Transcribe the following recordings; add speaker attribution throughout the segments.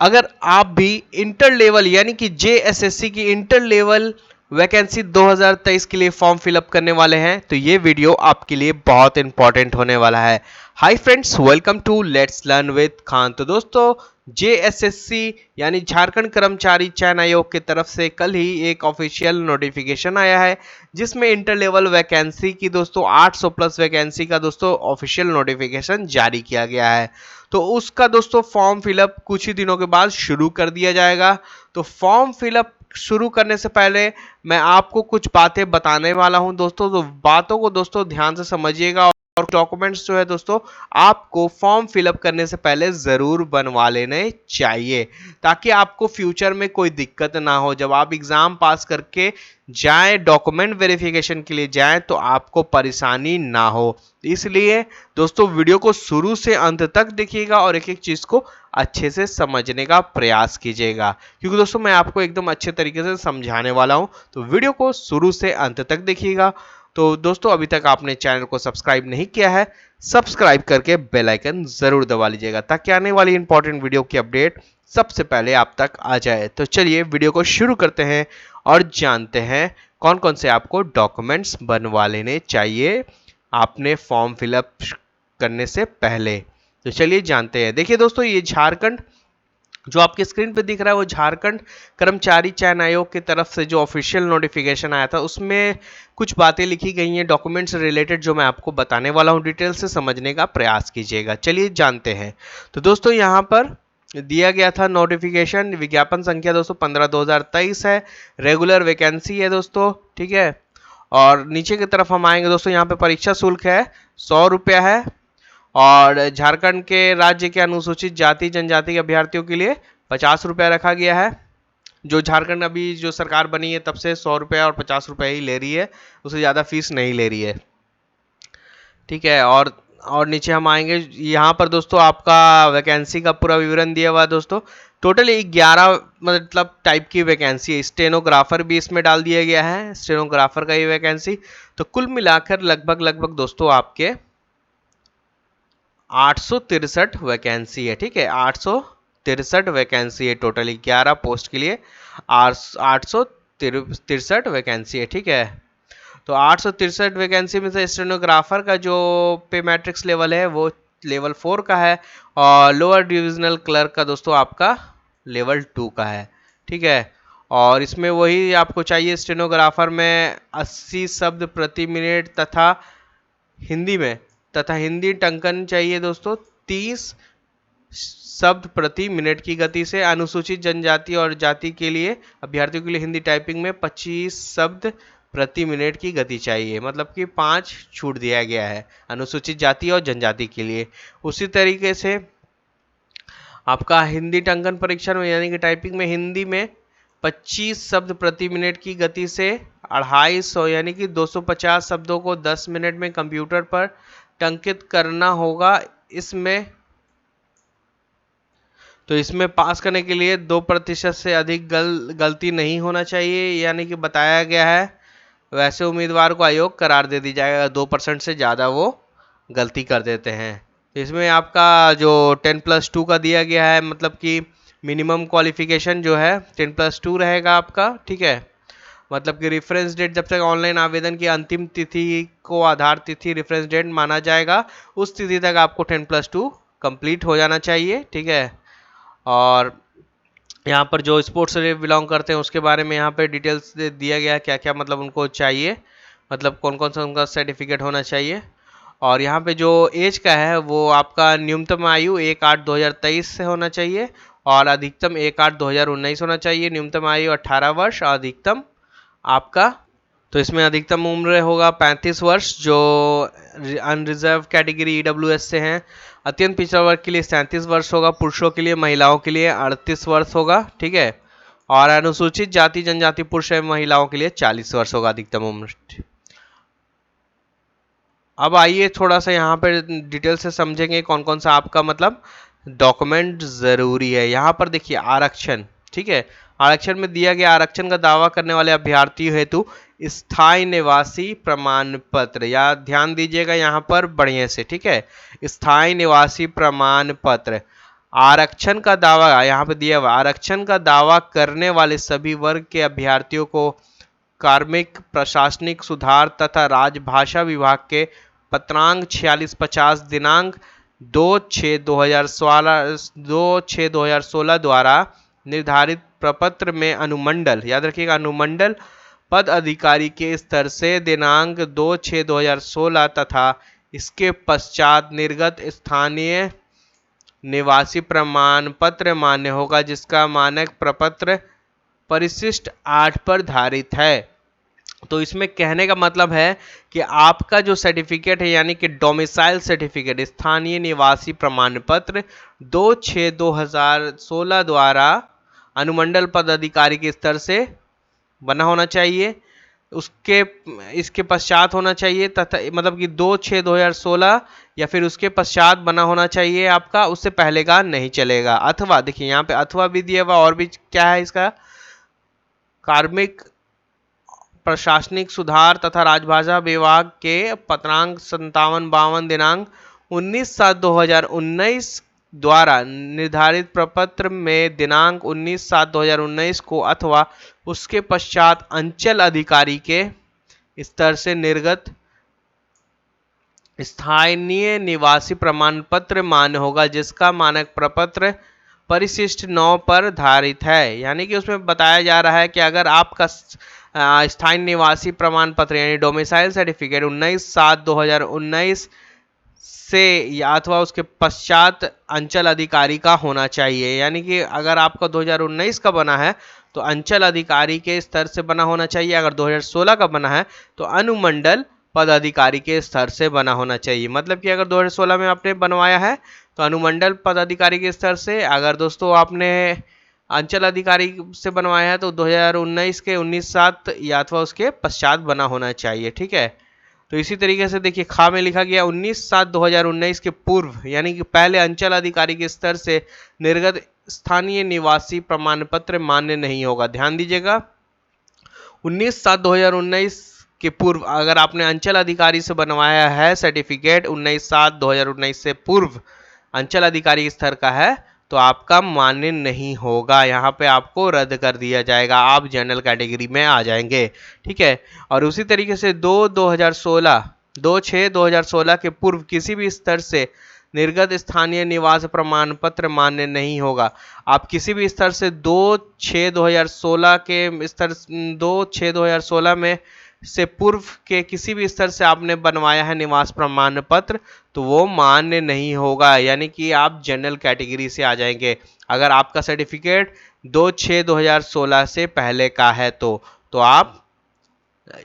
Speaker 1: अगर आप भी इंटर लेवल यानी कि जेएसएससी की इंटर लेवल वैकेंसी 2023 के लिए फॉर्म फिलअप करने वाले हैं तो ये वीडियो आपके लिए बहुत इंपॉर्टेंट होने वाला है। Hi friends, welcome to let's learn with Khan. तो दोस्तों, जेएसएससी यानी झारखंड कर्मचारी चयन आयोग की तरफ से कल ही एक ऑफिशियल नोटिफिकेशन आया है जिसमें इंटर लेवल वैकेंसी की दोस्तों 800 प्लस वैकेंसी का दोस्तों ऑफिशियल नोटिफिकेशन जारी किया गया है। तो उसका दोस्तों फॉर्म फिलअप कुछ ही दिनों के बाद शुरू कर दिया जाएगा। तो फॉर्म फिलअप शुरू करने से पहले मैं आपको कुछ बातें बताने वाला हूं दोस्तों, तो बातों को दोस्तों ध्यान से समझिएगा और डॉक्यूमेंट्स जो है दोस्तों आपको फॉर्म फिलअप करने से पहले ज़रूर बनवा लेने चाहिए ताकि आपको फ्यूचर में कोई दिक्कत ना हो। जब आप एग्ज़ाम पास करके जाएं, डॉक्यूमेंट वेरिफिकेशन के लिए जाएं तो आपको परेशानी ना हो। इसलिए दोस्तों वीडियो को शुरू से अंत तक देखिएगा और एक एक चीज़ को अच्छे से समझने का प्रयास कीजिएगा, क्योंकि दोस्तों मैं आपको एकदम अच्छे तरीके से समझाने वाला हूं। तो वीडियो को शुरू से अंत तक देखिएगा। तो दोस्तों, अभी तक आपने चैनल को सब्सक्राइब नहीं किया है, सब्सक्राइब करके बेल आइकन जरूर दबा लीजिएगा ताकि आने वाली इंपॉर्टेंट वीडियो की अपडेट सबसे पहले आप तक आ जाए। तो चलिए वीडियो को शुरू करते हैं और जानते हैं कौन कौन से आपको डॉक्यूमेंट्स बनवा लेने चाहिए आपने फॉर्म फिलअप करने से पहले। तो चलिए जानते हैं। देखिए दोस्तों, ये झारखंड जो आपके स्क्रीन पे दिख रहा है वो झारखंड कर्मचारी चयन आयोग की तरफ से जो ऑफिशियल नोटिफिकेशन आया था उसमें कुछ बातें लिखी गई हैं डॉक्यूमेंट्स रिलेटेड जो मैं आपको बताने वाला हूं। डिटेल से समझने का प्रयास कीजिएगा। चलिए जानते हैं। तो दोस्तों, यहाँ पर दिया गया था नोटिफिकेशन, विज्ञापन संख्या दोस्तों 15/2023 है, रेगुलर वैकेंसी है दोस्तों, ठीक है। और नीचे की तरफ हम आएंगे दोस्तों, यहाँ पे परीक्षा शुल्क है 100 रुपया है और झारखंड के राज्य के अनुसूचित जाति जनजाति के अभ्यर्थियों के लिए 50 रुपया रखा गया है। जो झारखंड अभी जो सरकार बनी है तब से 100 रुपया और 50 रुपया ही ले रही है, उससे ज़्यादा फीस नहीं ले रही है, ठीक है। और नीचे हम आएंगे, यहाँ पर दोस्तों आपका वैकेंसी का पूरा विवरण दिया हुआ है दोस्तों। टोटल 11 मतलब टाइप की वैकेंसी है। स्टेनोग्राफर भी इसमें डाल दिया गया है, स्टेनोग्राफर का ये वैकेंसी। तो कुल मिलाकर लगभग दोस्तों आपके 863 वैकेंसी है, ठीक है। 863 वैकेंसी है टोटल 11 पोस्ट के लिए। 863 वैकेंसी है, ठीक है। तो 863 वैकेंसी में से स्टेनोग्राफर का जो पे मैट्रिक्स लेवल है वो लेवल 4 का है और लोअर डिविजनल क्लर्क का दोस्तों आपका लेवल 2 का है, ठीक है। और इसमें वही आपको चाहिए स्टेनोग्राफर में 80 शब्द प्रति मिनट तथा हिंदी टंकन चाहिए दोस्तों 30 शब्द प्रति मिनट की गति से। अनुसूचित जनजाति और जाति के लिए अभ्यर्थियों के लिए हिंदी टाइपिंग में 25 शब्द प्रति मिनट की गति चाहिए, मतलब कि 5 छूट दिया गया है अनुसूचित जाति और जनजाति के लिए। उसी तरीके से आपका हिंदी टंकन परीक्षण में यानी कि टाइपिंग में हिंदी में 25 शब्द प्रति मिनट की गति से 250 यानी कि 250 शब्दों को 10 मिनट में कंप्यूटर पर टंकित करना होगा। इसमें पास करने के लिए 2% से अधिक गलती नहीं होना चाहिए, यानी कि बताया गया है वैसे उम्मीदवार को अयोग्य करार दे दी जाएगा 2% से ज़्यादा वो गलती कर देते हैं। इसमें आपका जो 10+2 का दिया गया है, मतलब कि मिनिमम क्वालिफिकेशन जो है 10+2 रहेगा आपका, ठीक है। मतलब कि रेफरेंस डेट जब तक ऑनलाइन आवेदन की अंतिम तिथि को आधार तिथि रेफरेंस डेट माना जाएगा उस तिथि तक आपको 10+2 कंप्लीट हो जाना चाहिए, ठीक है। और यहाँ पर जो स्पोर्ट्स से बिलोंग करते हैं उसके बारे में यहाँ पे डिटेल्स दिया गया है, क्या क्या मतलब उनको चाहिए, मतलब कौन कौन सा उनका सर्टिफिकेट होना चाहिए। और यहाँ पे जो एज का है वो आपका न्यूनतम आयु 1/8/2023 से होना चाहिए और अधिकतम 1/8/2019 होना चाहिए। न्यूनतम आयु 18 वर्ष और अधिकतम आपका, तो इसमें अधिकतम उम्र होगा 35 वर्ष जो अनरिजर्व कैटेगरी ईडब्ल्यूएस से हैं। अत्यंत पिछड़ा वर्ग के लिए 37 वर्ष होगा पुरुषों के लिए, महिलाओं के लिए 38 वर्ष होगा, ठीक है। और अनुसूचित जाति जनजाति पुरुष एवं महिलाओं के लिए 40 वर्ष होगा अधिकतम उम्र। अब आइए थोड़ा सा यहाँ पर डिटेल से समझेंगे कौन कौन सा आपका मतलब डॉक्यूमेंट जरूरी है। यहाँ पर देखिए आरक्षण, ठीक है। आरक्षण में दिया गया आरक्षण का दावा करने वाले अभ्यर्थियों हेतु स्थायी निवासी प्रमाण पत्र, या ध्यान दीजिएगा यहाँ पर बढ़िया से, ठीक है। स्थायी निवासी प्रमाण पत्र आरक्षण का दावा यहाँ पे दिया हुआ, आरक्षण का दावा करने वाले सभी वर्ग के अभ्यर्थियों को कार्मिक प्रशासनिक सुधार तथा राजभाषा विभाग के पत्रांक 4650 दिनांक 2/6/2016 द्वारा निर्धारित प्रपत्र में अनुमंडल, याद रखिएगा अनुमंडल पद अधिकारी के स्तर से दिनांक 2/6/2016 तथा इसके पश्चात निर्गत स्थानीय निवासी प्रमाण पत्र मान्य होगा, जिसका मानक प्रपत्र परिशिष्ट 8 पर धारित है। तो इसमें कहने का मतलब है कि आपका जो सर्टिफिकेट है यानी कि डोमिसाइल सर्टिफिकेट, स्थानीय निवासी प्रमाण पत्र 2/6/2016 द्वारा अनुमंडल पदाधिकारी के स्तर से बना होना चाहिए, उसके इसके पश्चात होना चाहिए तथा मतलब कि 2/6/2016 या फिर उसके पश्चात बना होना चाहिए आपका, उससे पहले का नहीं चलेगा। अथवा देखिए यहाँ पे अथवा भी दिया हुआ, और भी क्या है इसका, कार्मिक प्रशासनिक सुधार तथा राजभाषा विभाग के पत्रांक 5752 दिनांक 19/7/2019 द्वारा निर्धारित प्रपत्र में दिनांक 19/7/2019 को अथवा उसके पश्चात अंचल अधिकारी के स्तर से निर्गत स्थानीय निवासी प्रमाण पत्र मान्य होगा, जिसका मानक प्रपत्र परिशिष्ट 9 पर धारित है। यानी कि उसमें बताया जा रहा है कि अगर आपका स्थानीय निवासी प्रमाण पत्र यानी डोमिसाइल सर्टिफिकेट 19/7/2019 से या अथवा उसके पश्चात अंचल अधिकारी का होना चाहिए। यानी कि अगर आपका 2019 का बना है तो अंचल अधिकारी के स्तर से बना होना चाहिए, अगर 2016 का बना है तो अनुमंडल पदाधिकारी के स्तर से बना होना चाहिए। मतलब कि अगर 2016 में आपने बनवाया है तो अनुमंडल पदाधिकारी के स्तर से, अगर दोस्तों आपने अंचल अधिकारी से बनवाया है तो 2019 के 19/7 या अथवा उसके पश्चात बना होना चाहिए। ठीक है, तो इसी तरीके से देखिए खा में लिखा गया 19/7/2019 के पूर्व यानी कि पहले अंचल अधिकारी के स्तर से निर्गत स्थानीय निवासी प्रमाण पत्र मान्य नहीं होगा। ध्यान दीजिएगा 19/7/2019 के पूर्व अगर आपने अंचल अधिकारी से बनवाया है सर्टिफिकेट 19/7/2019 से पूर्व अंचल अधिकारी स्तर का है तो आपका मान्य नहीं होगा, यहाँ पे आपको रद्द कर दिया जाएगा, आप जनरल कैटेगरी में आ जाएंगे। ठीक है, और उसी तरीके से 2/6/2016 के पूर्व किसी भी स्तर से निर्गत स्थानीय निवास प्रमाण पत्र मान्य नहीं होगा। आप किसी भी स्तर से 2/6/2016 के स्तर 2/6/2016 में से पूर्व के किसी भी स्तर से आपने बनवाया है निवास प्रमाण पत्र तो वो मान्य नहीं होगा, यानी कि आप जनरल कैटेगरी से आ जाएंगे अगर आपका सर्टिफिकेट 2/6/2016 से पहले का है तो आप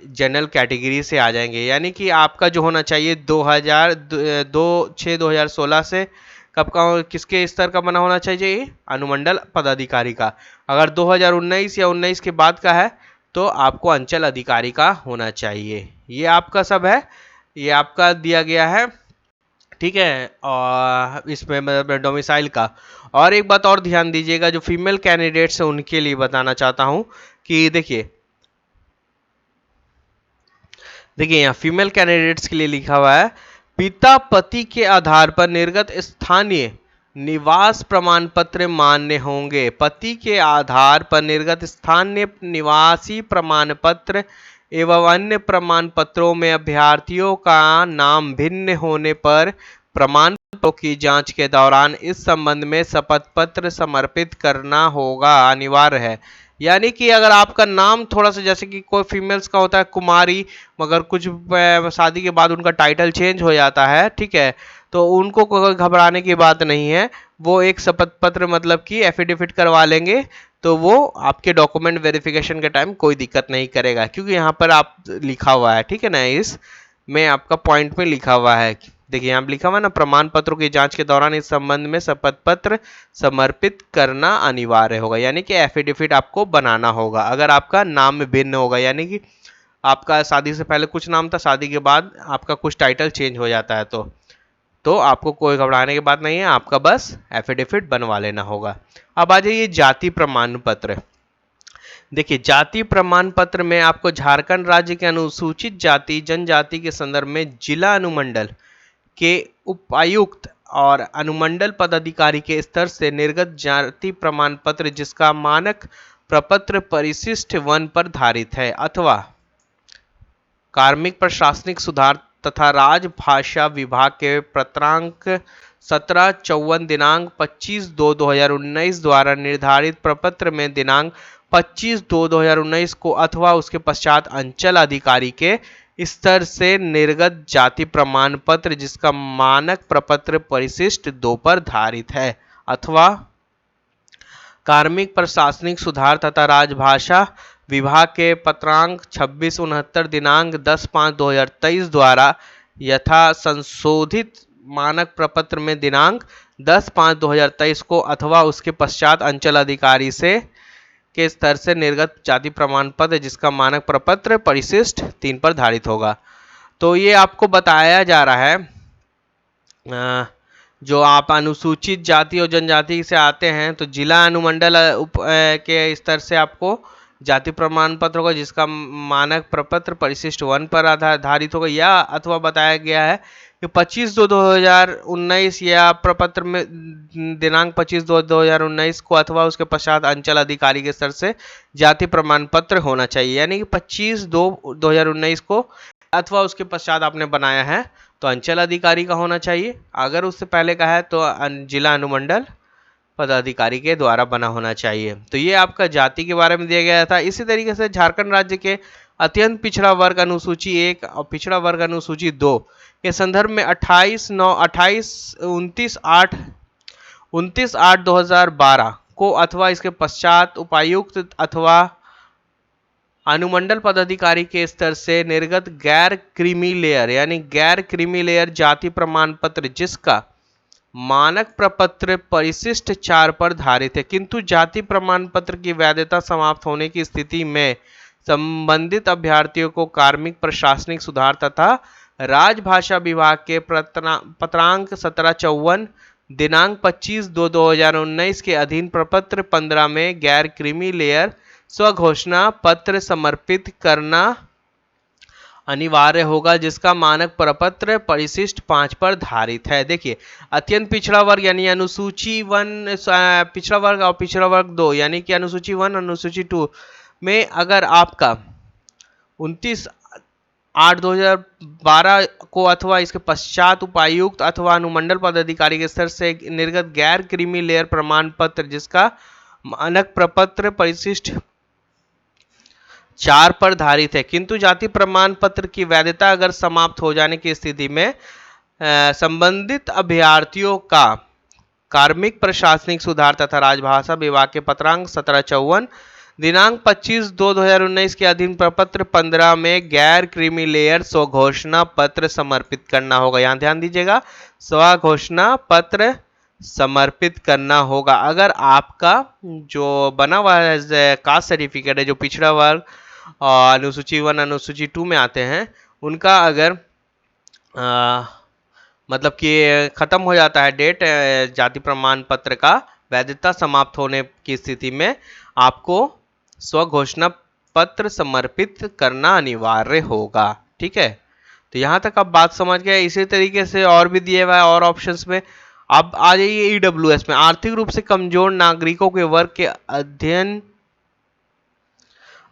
Speaker 1: जनरल कैटेगरी से आ जाएंगे। यानी कि आपका जो होना चाहिए 2/6/2016 से कब का किसके स्तर का बना होना चाहिए, अनुमंडल पदाधिकारी का। अगर 2019 या 19 के बाद का है तो आपको अंचल अधिकारी का होना चाहिए। ये आपका सब है, ये आपका दिया गया है। ठीक है, और इसमें मतलब डोमिसाइल का। और एक बात और ध्यान दीजिएगा, जो फीमेल कैंडिडेट्स हैं उनके लिए बताना चाहता हूं कि देखिए यहाँ फीमेल कैंडिडेट्स के लिए लिखा हुआ है पिता पति के आधार पर निर्गत स्थानीय निवास प्रमाण पत्र मान्य होंगे। पति के आधार पर निर्गत स्थानीय निवासी प्रमाण पत्र एवं अन्य प्रमाण पत्रों में अभ्यर्थियों का नाम भिन्न होने पर प्रमाण पत्रों की जांच के दौरान इस संबंध में शपथ पत्र समर्पित करना होगा, अनिवार्य है। यानी कि अगर आपका नाम थोड़ा सा, जैसे कि कोई फीमेल्स का होता है कुमारी, मगर कुछ शादी के बाद उनका टाइटल चेंज हो जाता है, ठीक है, तो उनको कोई घबराने की बात नहीं है, वो एक शपथ पत्र मतलब कि एफिडेविट करवा लेंगे तो वो आपके डॉक्यूमेंट वेरिफिकेशन के टाइम कोई दिक्कत नहीं करेगा, क्योंकि यहाँ पर आप लिखा हुआ है, ठीक है ना, इस में आपका पॉइंट में लिखा हुआ है। देखिए यहाँ लिखा हुआ है ना, प्रमाण पत्रों की जांच के दौरान इस संबंध में शपथ पत्र समर्पित करना अनिवार्य होगा, यानी कि एफिडेविट आपको बनाना होगा अगर आपका नाम भिन्न होगा, यानी कि आपका शादी से पहले कुछ नाम था, शादी के बाद आपका कुछ टाइटल चेंज हो जाता है तो आपको कोई घबराने की बात नहीं है, आपका बस एफिडेविट बनवा लेना होगा। अब आ जाइए जाति प्रमाण पत्र। देखिए जाति प्रमाण पत्र में आपको झारखंड राज्य के अनुसूचित जाति जनजाति के संदर्भ में जिला अनुमंडल के उपायुक्त और अनुमंडल पदाधिकारी के स्तर से निर्गत जाति प्रमाण पत्र जिसका मानक प्रपत्र परिशिष्ट 1 पर धारित है, अथवा कार्मिक प्रशासनिक सुधार तथा राजभाषा विभाग के पत्रांक 1754 दिनांक 25/2/2019 द्वारा निर्धारित प्रपत्र में दिनांक 25/2/2019 को अथवा उसके पश्चात अंचल अधिकारी के स्तर से निर्गत जाति प्रमाण पत्र जिसका मानक प्रपत्र परिशिष्ट 2 पर धारित है, अथवा कार्मिक प्रशासनिक सुधार तथा राजभाषा विभाग के पत्रांक 2669 दिनांक 10/5/2023 द्वारा यथा संशोधित मानक प्रपत्र में दिनांक 10/5/2023 को अथवा उसके पश्चात अंचल अधिकारी से के स्तर से निर्गत जाति प्रमाण पत्र जिसका मानक प्रपत्र परिशिष्ट 3 पर धारित होगा। तो ये आपको बताया जा रहा है जो आप अनुसूचित जाति और जनजाति से आते हैं तो जिला अनुमंडल के स्तर से आपको जाति प्रमाण पत्र होगा जिसका मानक प्रपत्र परिशिष्ट 1 पर आधारित होगा, या अथवा बताया गया है कि 25/2/2019 या प्रपत्र में दिनांक 25/2/2019 को अथवा उसके पश्चात अंचल अधिकारी के स्तर से जाति प्रमाण पत्र होना चाहिए, यानी कि 25/2/2019 को अथवा उसके पश्चात आपने बनाया है तो अंचल अधिकारी का होना चाहिए, अगर उससे पहले का है तो जिला अनुमंडल पदाधिकारी के द्वारा बना होना चाहिए। तो ये आपका जाति के बारे में दिया गया था। इसी तरीके से झारखंड राज्य के अत्यंत पिछड़ा वर्ग अनुसूची 1 और पिछड़ा वर्ग अनुसूची 2 के संदर्भ में 29/8/2012 को अथवा इसके पश्चात उपायुक्त अथवा अनुमंडल पदाधिकारी के स्तर से निर्गत गैर क्रीमी लेयर यानी गैर क्रीमी लेयर जाति प्रमाण पत्र जिसका मानक प्रपत्र परिशिष्ट 4 पर धारित है, किंतु जाति प्रमाण पत्र की वैधता समाप्त होने की स्थिति में संबंधित अभ्यर्थियों को कार्मिक प्रशासनिक सुधार तथा राजभाषा विभाग के पत्रांक 1754 दिनांक 25/2/2019 के अधीन प्रपत्र 15 में गैर क्रीमी लेयर स्वघोषणा पत्र समर्पित करना अनिवार्य होगा जिसका मानक प्रपत्र परिशिष्ट 5 पर धारित है। देखिए अत्यंत पिछड़ा वर्ग यानी अनुसूची 1 पिछड़ा वर्ग और पिछड़ा वर्ग 2 यानी कि अनुसूची 1 अनुसूची 2 में अगर आपका 29/8/2012 को अथवा इसके पश्चात उपायुक्त अथवा अनुमंडल पदाधिकारी के स्तर से निर्गत गैर क्रीमी लेयर प्रमाण पत्र जिसका मानक प्रपत्र परिशिष्ट 4 पर धारित है, किंतु जाति प्रमाण पत्र की वैधता अगर समाप्त हो जाने की स्थिति में संबंधित अभ्यर्थियों का कार्मिक प्रशासनिक सुधार तथा राजभाषा विभाग के पत्रांक 1754 दिनांक 25/2/2019 के अधीन प्रपत्र 15 में गैर क्रीमी लेयर स्वघोषणा पत्र समर्पित करना होगा। यहाँ ध्यान दीजिएगा, स्वघोषणा पत्र समर्पित करना होगा। अगर आपका जो बना हुआ है कास्ट सर्टिफिकेट है जो पिछड़ा वर्ग और अनुसूची 1 अनुसूची 2 में आते हैं उनका अगर मतलब कि खत्म हो जाता है डेट जाति प्रमाण पत्र का वैधता समाप्त होने की स्थिति में आपको स्वघोषणा पत्र समर्पित करना अनिवार्य होगा। ठीक है, तो यहाँ तक आप बात समझ गए। इसी तरीके से और भी दिए हुआ है और ऑप्शंस में। अब आ जाइए ईडब्ल्यूएस में, आर्थिक रूप से कमजोर नागरिकों के वर्ग के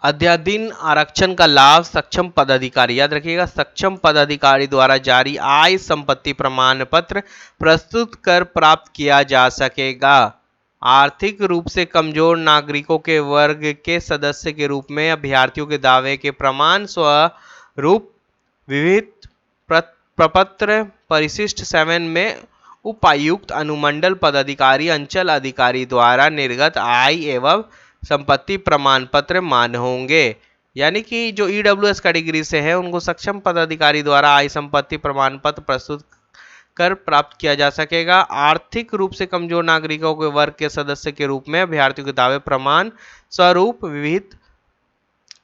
Speaker 1: अध्याधीन आरक्षण का लाभ सक्षम पदाधिकारी, याद रखिएगा, सक्षम पदाधिकारी द्वारा जारी आय संपत्ति प्रमाण पत्र प्रस्तुत कर प्राप्त किया जा सकेगा। आर्थिक रूप से कमजोर नागरिकों के वर्ग के सदस्य के रूप में अभ्यर्थियों के दावे के प्रमाण स्वरूप विविध प्रपत्र परिशिष्ट 7 में उपायुक्त अनुमंडल पदाधिकारी अंचल अधिकारी द्वारा निर्गत आय एवं संपत्ति प्रमाण पत्र मान्य होंगे। यानी कि जो ईडब्ल्यूएस कैटेगरी से है उनको सक्षम पदाधिकारी द्वारा आय संपत्ति प्रमाण पत्र प्रस्तुत कर प्राप्त किया जा सकेगा। आर्थिक रूप से कमजोर नागरिकों के वर्ग के सदस्य के रूप में अभ्यर्थियों के दावे प्रमाण स्वरूप विविध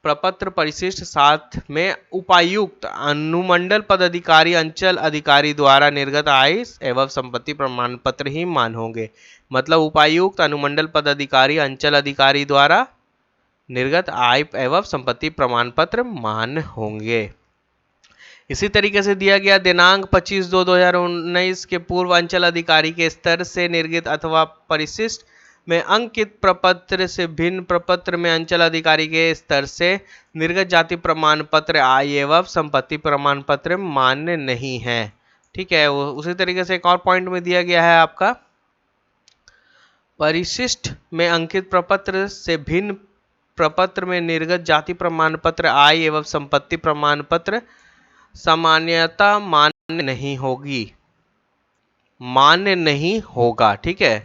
Speaker 1: प्रपत्र परिशिष्ट 7 में उपायुक्त अनुमंडल पदाधिकारी अंचल अधिकारी द्वारा निर्गत आय एवं संपत्ति प्रमाण पत्र ही मान्य होंगे। मतलब उपायुक्त अनुमंडल पदाधिकारी अंचल अधिकारी द्वारा निर्गत आय एवं संपत्ति प्रमाण पत्र मान्य होंगे। इसी तरीके से दिया गया दिनांक 25/2/2019 के पूर्व अंचल अधिकारी के स्तर से निर्गत अथवा परिशिष्ट में अंकित प्रपत्र से भिन्न प्रपत्र में अंचल अधिकारी के स्तर से निर्गत जाति प्रमाण पत्र आय एवं संपत्ति प्रमाण पत्र मान्य नहीं है। ठीक है, उसी तरीके से एक और पॉइंट में दिया गया है आपका परिशिष्ट में अंकित प्रपत्र से भिन्न प्रपत्र में निर्गत जाति प्रमाण पत्र आय एवं संपत्ति प्रमाण पत्र सामान्यतः मान्य नहीं होगा। ठीक है,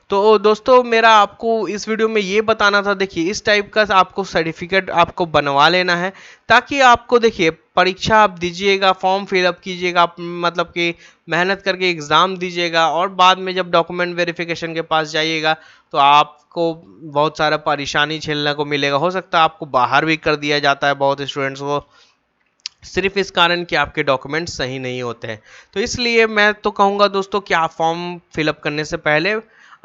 Speaker 1: तो दोस्तों मेरा आपको इस वीडियो में ये बताना था, देखिए इस टाइप का आपको सर्टिफिकेट आपको बनवा लेना है ताकि आपको देखिए परीक्षा आप दीजिएगा, फॉर्म फिलअप कीजिएगा, आप मतलब कि मेहनत करके एग्ज़ाम दीजिएगा और बाद में जब डॉक्यूमेंट वेरिफिकेशन के पास जाइएगा तो आपको बहुत सारा परेशानी झेलने को मिलेगा। हो सकता है आपको बाहर भी कर दिया जाता है बहुत स्टूडेंट्स को, सिर्फ इस कारण कि आपके डॉक्यूमेंट्स सही नहीं होते हैं। तो इसलिए मैं तो कहूँगा दोस्तों कि आप फॉर्म फिलअप करने से पहले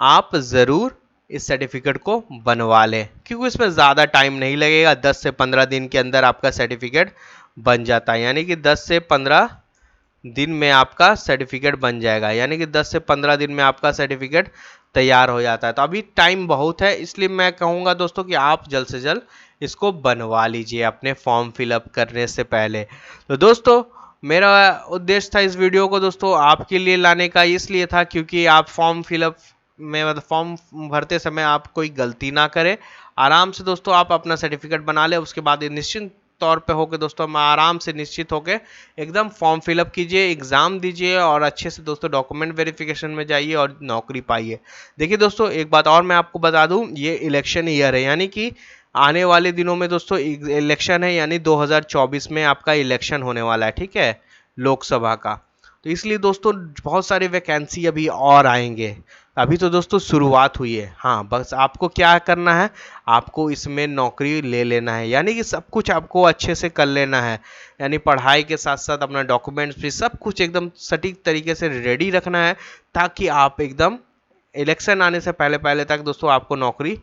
Speaker 1: आप ज़रूर इस सर्टिफिकेट को बनवा लें, क्योंकि इसमें ज़्यादा टाइम नहीं लगेगा। 10 से 15 दिन के अंदर आपका सर्टिफिकेट बन जाता है, यानी कि 10 से 15 दिन में आपका सर्टिफिकेट बन जाएगा, यानी कि 10 से 15 दिन में आपका सर्टिफिकेट तैयार हो जाता है। तो अभी टाइम बहुत है, इसलिए मैं कहूँगा दोस्तों कि आप जल्द से जल्द इसको बनवा लीजिए अपने फॉर्म फिलअप करने से पहले। तो दोस्तों मेरा उद्देश्य था इस वीडियो को दोस्तों आपके लिए लाने का, इसलिए था क्योंकि आप फॉर्म फिलअप में मतलब फॉर्म भरते समय आप कोई गलती ना करें, आराम से दोस्तों आप अपना सर्टिफिकेट बना लें। उसके बाद निश्चिंत तौर पे होकर दोस्तों हम आराम से निश्चित होकर एकदम फॉर्म फिलअप कीजिए, एग्जाम दीजिए और अच्छे से दोस्तों डॉक्यूमेंट वेरिफिकेशन में जाइए और नौकरी पाइए। देखिए दोस्तों एक बात और मैं आपको बता दूं, ये इलेक्शन ईयर है, यानी कि आने वाले दिनों में दोस्तों इलेक्शन है, यानी 2024 में आपका इलेक्शन होने वाला है। ठीक है, लोकसभा का। तो इसलिए दोस्तों बहुत सारे वैकेंसी अभी और आएंगे, अभी तो दोस्तों शुरुआत हुई है। हाँ, बस आपको क्या करना है, आपको इसमें नौकरी ले लेना है, यानी कि सब कुछ आपको अच्छे से कर लेना है, यानी पढ़ाई के साथ साथ अपना डॉक्यूमेंट्स भी सब कुछ एकदम सटीक तरीके से रेडी रखना है ताकि आप एकदम इलेक्शन आने से पहले पहले तक दोस्तों आपको नौकरी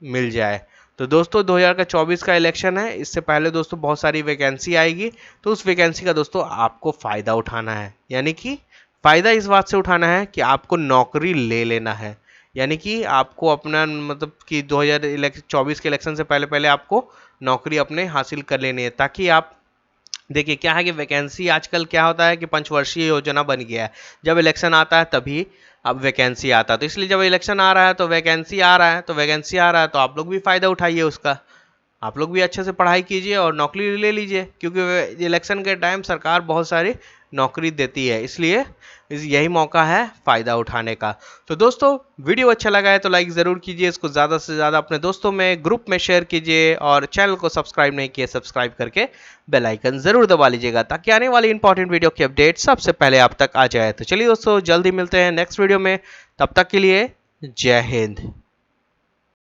Speaker 1: मिल जाए। तो दोस्तों 2024 का इलेक्शन है, इससे पहले दोस्तों बहुत सारी वैकेंसी आएगी, तो उस वैकेंसी का दोस्तों आपको फ़ायदा उठाना है, यानी कि फ़ायदा इस बात से उठाना है कि आपको नौकरी ले लेना है, यानी कि आपको अपना मतलब कि 2024 के इलेक्शन से पहले पहले आपको नौकरी अपने हासिल कर लेनी है, ताकि आप देखिए क्या है कि वैकेंसी आजकल क्या होता है कि पंचवर्षीय योजना बन गया है, जब इलेक्शन आता है तभी अब वैकेंसी आता है। तो इसलिए जब इलेक्शन आ रहा है तो वैकेंसी आ रहा है, तो आप लोग भी फ़ायदा उठाइए उसका, आप लोग भी अच्छे से पढ़ाई कीजिए और नौकरी ले लीजिए, क्योंकि इलेक्शन के टाइम सरकार बहुत सारी नौकरी देती है, इसलिए यही मौका है फ़ायदा उठाने का। तो दोस्तों वीडियो अच्छा लगा है तो लाइक ज़रूर कीजिए, इसको ज़्यादा से ज़्यादा अपने दोस्तों में ग्रुप में शेयर कीजिए और चैनल को सब्सक्राइब नहीं किए सब्सक्राइब करके बेल आइकन ज़रूर दबा लीजिएगा ताकि आने वाली इंपॉर्टेंट वीडियो की अपडेट सबसे पहले आप तक आ जाए। तो चलिए दोस्तों जल्दी मिलते हैं नेक्स्ट वीडियो में, तब तक के लिए जय हिंद।